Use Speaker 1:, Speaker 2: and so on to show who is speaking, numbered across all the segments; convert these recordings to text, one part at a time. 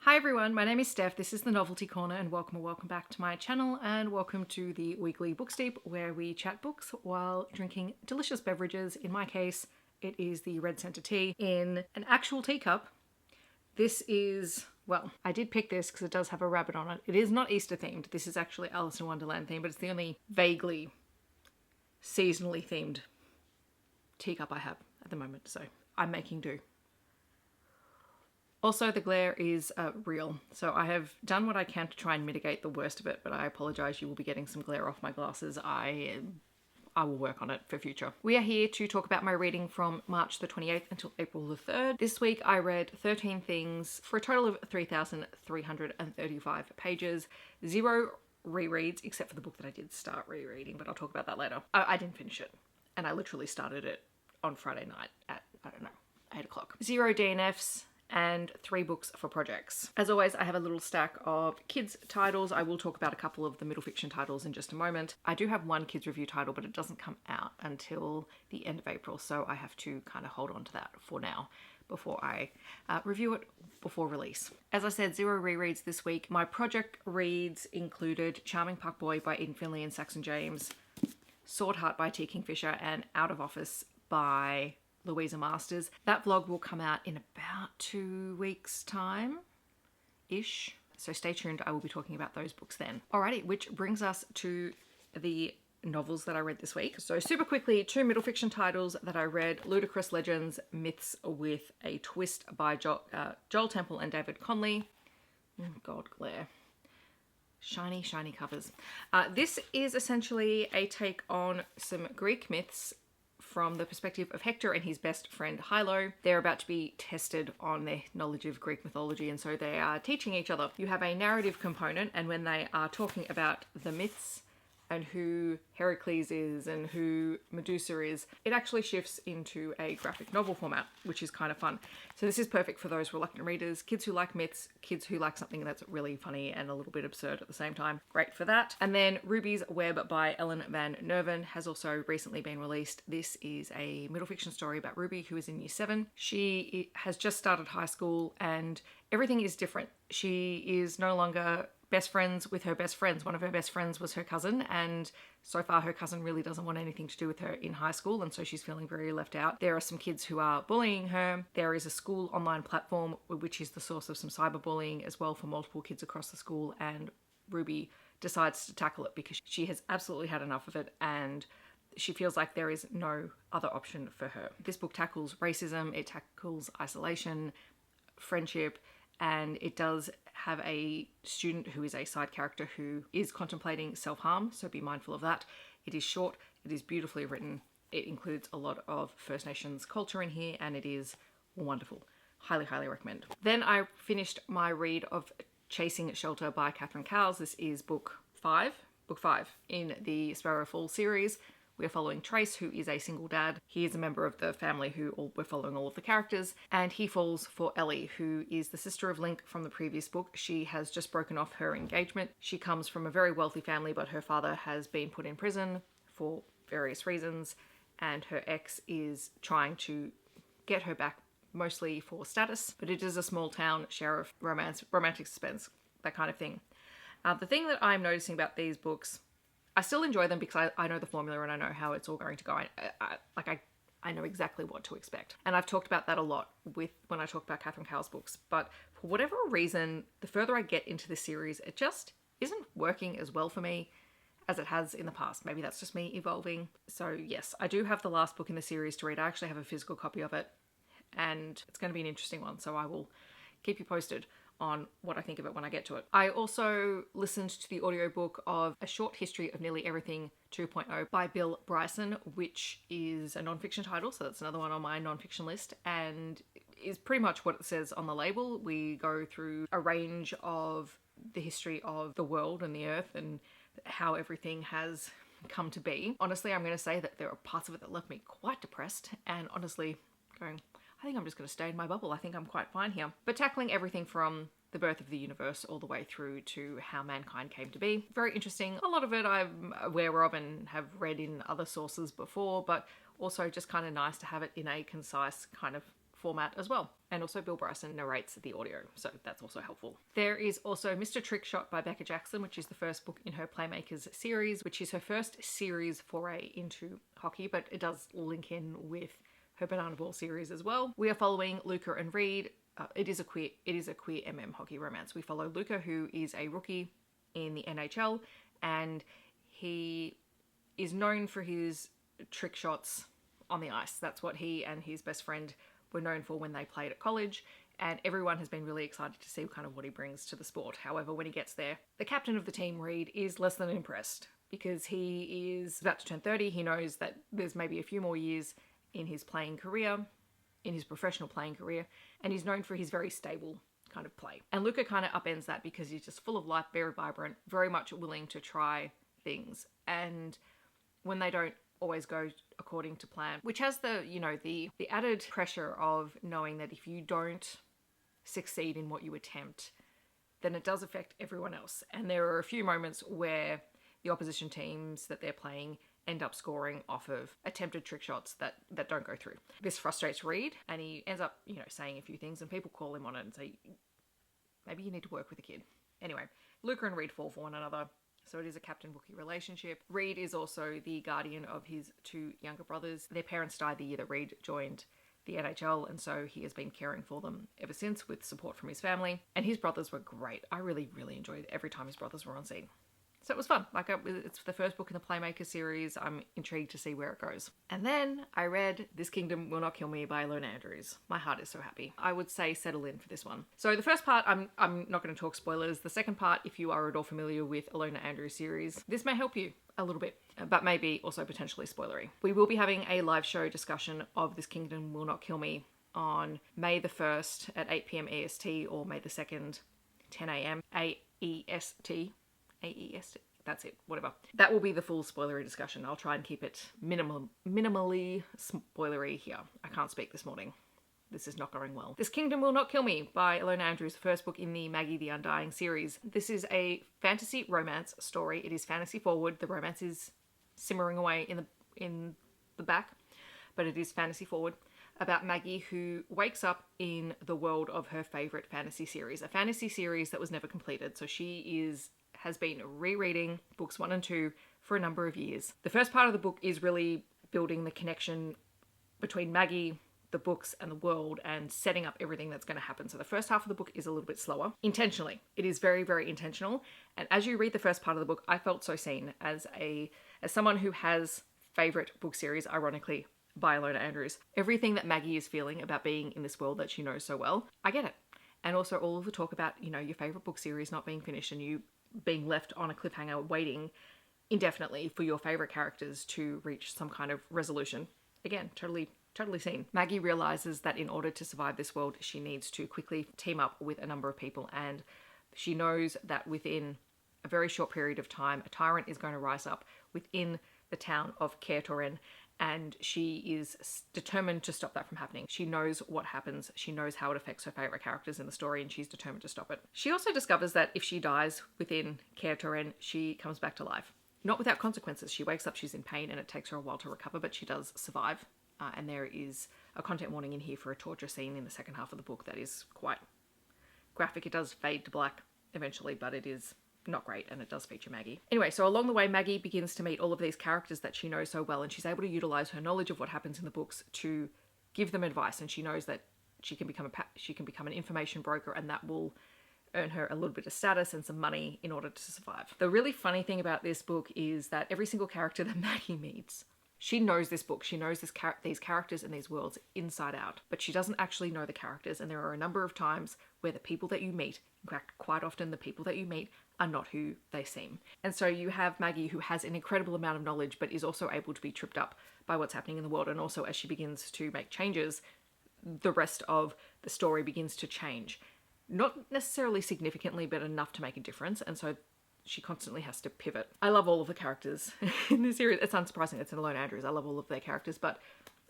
Speaker 1: Hi everyone, my name is Steph, this is the Novelty Corner and welcome back to my channel and welcome to the weekly Book Steep where we chat books while drinking delicious beverages. In my case, it is the red centre tea in an actual teacup. This is, well, I did pick this because it does have a rabbit on it. It is not Easter themed, this is actually Alice in Wonderland themed, but it's the only vaguely seasonally themed teacup I have at the moment, so I'm making do. Also, the glare is real, so I have done what I can to try and mitigate the worst of it, but I apologise, you will be getting some glare off my glasses. I will work on it for future. We are here to talk about my reading from March the 28th until April the 3rd. This week I read 13 things for a total of 3,335 pages, 0 rereads, except for the book that I did start rereading, but I'll talk about that later. I didn't finish it, and I literally started it on Friday night at, I don't know, 8 o'clock. 0 DNFs, and 3 books for projects. As always, I have a little stack of kids titles. I will talk about a couple of the middle fiction titles in just a moment. I do have one kids review title, but it doesn't come out until the end of April, so I have to kind of hold on to that for now before I review it before release. As I said, 0 rereads this week. My project reads included Charming Puckboy by Finley and Saxon James, Swordheart by Kingfisher, and Out of Office by Louisa Masters. That vlog will come out in about 2 weeks time-ish. So stay tuned, I will be talking about those books then. Alrighty, which brings us to the novels that I read this week. So super quickly, 2 middle fiction titles that I read: Ludicrous Legends, Myths with a Twist by Joel Temple and David Conley. Oh God, glare. Shiny, shiny covers. This is essentially a take on some Greek myths from the perspective of Hector and his best friend Hilo. They're about to be tested on their knowledge of Greek mythology, and so they are teaching each other. You have a narrative component, and when they are talking about the myths and who Heracles is and who Medusa is, it actually shifts into a graphic novel format, which is kind of fun. So this is perfect for those reluctant readers, kids who like myths, kids who like something that's really funny and a little bit absurd at the same time. Great for that. And then Ruby's Web by Ellen van Neerven has also recently been released. This is a middle fiction story about Ruby, who is in year 7. She has just started high school and everything is different. She is no longer best friends with her best friends. One of her best friends was her cousin, and so far her cousin really doesn't want anything to do with her in high school, and so she's feeling very left out. There are some kids who are bullying her. There is a school online platform which is the source of some cyberbullying as well for multiple kids across the school, and Ruby decides to tackle it because she has absolutely had enough of it and she feels like there is no other option for her. This book tackles racism, it tackles isolation, friendship, and it does have a student who is a side character who is contemplating self-harm, so be mindful of that. It is short, it is beautifully written, it includes a lot of First Nations culture in here, and it is wonderful. Highly, highly recommend. Then I finished my read of Chasing Shelter by Catherine Cowles. This is book 5 in the Sparrow Falls series. We're following Trace, who is a single dad. He is a member of the family we're following all of the characters, and he falls for Ellie, who is the sister of Link from the previous book. She has just broken off her engagement. She comes from a very wealthy family, but her father has been put in prison for various reasons, and her ex is trying to get her back, mostly for status, but it is a small town sheriff romance, romantic suspense, that kind of thing. The thing that I'm noticing about these books, I still enjoy them because I know the formula and I know how it's all going to go. I know exactly what to expect. And I've talked about that a lot when I talk about Catherine Cowles books. But for whatever reason, the further I get into the series, it just isn't working as well for me as it has in the past. Maybe that's just me evolving. So yes, I do have the last book in the series to read. I actually have a physical copy of it, and it's going to be an interesting one. So I will keep you posted on what I think of it when I get to it. I also listened to the audiobook of A Short History of Nearly Everything 2.0 by Bill Bryson, which is a non-fiction title, so that's another one on my non-fiction list, and is pretty much what it says on the label. We go through a range of the history of the world and the earth and how everything has come to be. Honestly, I'm going to say that there are parts of it that left me quite depressed, and honestly going, I think I'm just going to stay in my bubble. I think I'm quite fine here. But tackling everything from the birth of the universe all the way through to how mankind came to be. Very interesting. A lot of it I'm aware of and have read in other sources before, but also just kind of nice to have it in a concise kind of format as well. And also Bill Bryson narrates the audio, so that's also helpful. There is also Mr. Trickshot by Becca Jackson, which is the first book in her Playmakers series, which is her first series foray into hockey, but it does link in with her Banana Ball series as well. We are following Luca and Reed. It is a queer hockey romance. We follow Luca, who is a rookie in the NHL, and he is known for his trick shots on the ice. That's what he and his best friend were known for when they played at college, and everyone has been really excited to see kind of what he brings to the sport. However, when he gets there, the captain of the team, Reed, is less than impressed because he is about to turn 30. He knows that there's maybe a few more years in his playing career, in his professional playing career, and he's known for his very stable kind of play. And Luca kind of upends that because he's just full of life, very vibrant, very much willing to try things. And when they don't always go according to plan, which has the added pressure of knowing that if you don't succeed in what you attempt, then it does affect everyone else. And there are a few moments where the opposition teams that they're playing end up scoring off of attempted trick shots that don't go through. This frustrates Reed, and he ends up, saying a few things, and people call him on it and say, maybe you need to work with a kid. Anyway, Luca and Reed fall for one another, so it is a captain-rookie relationship. Reed is also the guardian of his two younger brothers. Their parents died the year that Reed joined the NHL, and so he has been caring for them ever since with support from his family. And his brothers were great. I really, really enjoyed every time his brothers were on scene. So it was fun. It's the first book in the Playmaker series. I'm intrigued to see where it goes. And then I read This Kingdom Will Not Kill Me by Ilona Andrews. My heart is so happy. I would say settle in for this one. So the first part, I'm not going to talk spoilers. The second part, if you are at all familiar with Ilona Andrews series, this may help you a little bit, but maybe also potentially spoilery. We will be having a live show discussion of This Kingdom Will Not Kill Me on May the 1st at 8 p.m. EST or May the 2nd, 10 a.m. AEST. That's it, whatever. That will be the full spoilery discussion. I'll try and keep it minimally spoilery here. I can't speak this morning. This is not going well. This Kingdom Will Not Kill Me by Ilona Andrews, the first book in the Maggie the Undying series. This is a fantasy romance story. It is fantasy forward. The romance is simmering away in the back, but it is fantasy forward, about Maggie who wakes up in the world of her favourite fantasy series, a fantasy series that was never completed. So she has been rereading books 1 and 2 for a number of years. The first part of the book is really building the connection between Maggie, the books, and the world, and setting up everything that's going to happen. So the first half of the book is a little bit slower. Intentionally. It is very, very intentional. And as you read the first part of the book, I felt so seen as someone who has favourite book series, ironically, by Ilona Andrews. Everything that Maggie is feeling about being in this world that she knows so well, I get it. And also all of the talk about, your favourite book series not being finished and you being left on a cliffhanger waiting indefinitely for your favourite characters to reach some kind of resolution. Again, totally seen. Maggie realises that in order to survive this world, she needs to quickly team up with a number of people, and she knows that within a very short period of time, a tyrant is going to rise up within the town of Caertoren, and she is determined to stop that from happening. She knows what happens. She knows how it affects her favourite characters in the story, and she's determined to stop it. She also discovers that if she dies within Caertoren, she comes back to life. Not without consequences. She wakes up, she's in pain, and it takes her a while to recover, but she does survive. And there is a content warning in here for a torture scene in the second half of the book that is quite graphic. It does fade to black eventually, but it is not great, and it does feature Maggie. Anyway, so along the way, Maggie begins to meet all of these characters that she knows so well, and she's able to utilize her knowledge of what happens in the books to give them advice, and she knows that she can become an information broker, and that will earn her a little bit of status and some money in order to survive. The really funny thing about this book is that every single character that Maggie meets, she knows this book. She knows these characters and these worlds inside out, but she doesn't actually know the characters, and there are a number of times where the people that you meet, in fact, quite often the people that you meet are not who they seem. And so you have Maggie, who has an incredible amount of knowledge, but is also able to be tripped up by what's happening in the world. And also as she begins to make changes, the rest of the story begins to change. Not necessarily significantly, but enough to make a difference. And so she constantly has to pivot. I love all of the characters in this series. It's unsurprising, it's an Ilona Andrews. I love all of their characters, but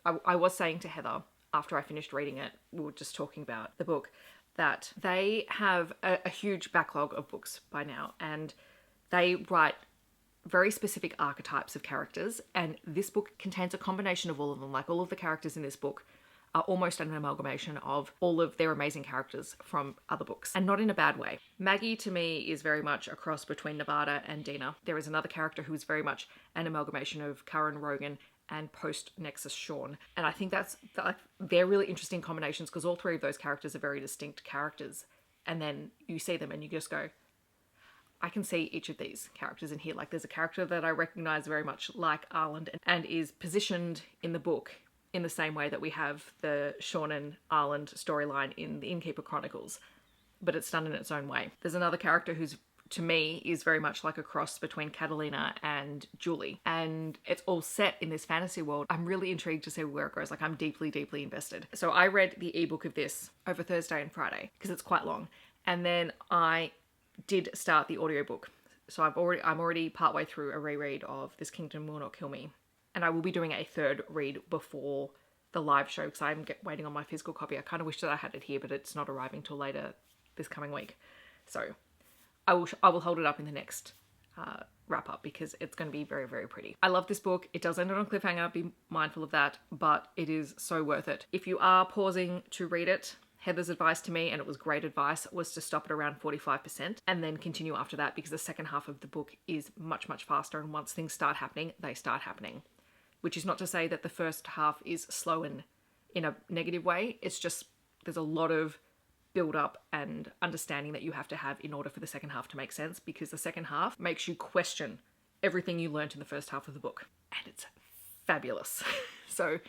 Speaker 1: I was saying to Heather, after I finished reading it, we were just talking about the book, that they have a huge backlog of books by now, and they write very specific archetypes of characters, and this book contains a combination of all of them. Like, all of the characters in this book are almost an amalgamation of all of their amazing characters from other books, and not in a bad way. Maggie, to me, is very much a cross between Nevada and Dina. There is another character who is very much an amalgamation of Karen Rogan and post-Nexus Sean. And I think they're really interesting combinations because all three of those characters are very distinct characters. And then you see them and you just go, I can see each of these characters in here. Like there's a character that I recognize very much like Arland and is positioned in the book in the same way that we have the Sean and Arland storyline in the Innkeeper Chronicles, but it's done in its own way. There's another character who's, to me, is very much like a cross between Catalina and Julie. And it's all set in this fantasy world. I'm really intrigued to see where it goes. Like I'm deeply, deeply invested. So I read the ebook of this over Thursday and Friday because it's quite long. And then I did start the audiobook. So I'm already partway through a reread of This Kingdom Will Not Kill Me. And I will be doing a third read before the live show because I'm waiting on my physical copy. I kind of wish that I had it here, but it's not arriving till later this coming week. So I will hold it up in the next wrap up because it's going to be very, very pretty. I love this book. It does end on a cliffhanger, be mindful of that, but it is so worth it. If you are pausing to read it, Heather's advice to me, and it was great advice, was to stop at around 45% and then continue after that because the second half of the book is much, much faster, and once things start happening, they start happening. Which is not to say that the first half is slow and in a negative way. It's just there's a lot of build up and understanding that you have to have in order for the second half to make sense, because the second half makes you question everything you learnt in the first half of the book. And it's fabulous. So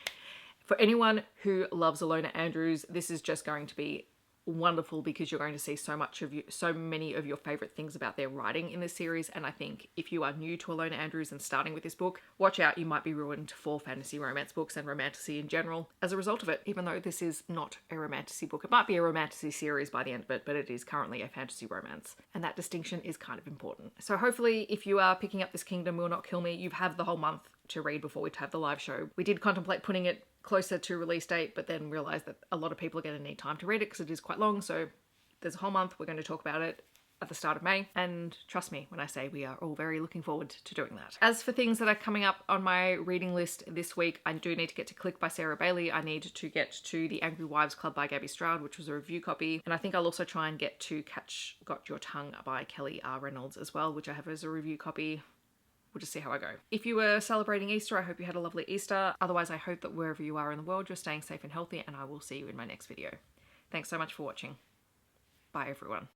Speaker 1: for anyone who loves Ilona Andrews, this is just going to be wonderful because you're going to see so many of your favorite things about their writing in this series. And I think if you are new to Ilona Andrews and starting with this book, watch out, you might be ruined for fantasy romance books and romantasy in general as a result of it. Even though this is not a romantasy book, it might be a romantasy series by the end of it, but it is currently a fantasy romance, and that distinction is kind of important. So hopefully if you are picking up This Kingdom Will Not Kill Me, you have the whole month to read before we have the live show. We did contemplate putting it closer to release date, but then realized that a lot of people are going to need time to read it because it is quite long. So there's a whole month. We're going to talk about it at the start of May. And trust me when I say we are all very looking forward to doing that. As for things that are coming up on my reading list this week, I do need to get to Click by Sarah Bailey. I need to get to The Angry Wives Club by Gabbie Stroud, which was a review copy. And I think I'll also try and get to Catch Got Your Tongue by Kelly R. Reynolds as well, which I have as a review copy. We'll just see how I go. If you were celebrating Easter, I hope you had a lovely Easter. Otherwise, I hope that wherever you are in the world, you're staying safe and healthy, and I will see you in my next video. Thanks so much for watching. Bye, everyone.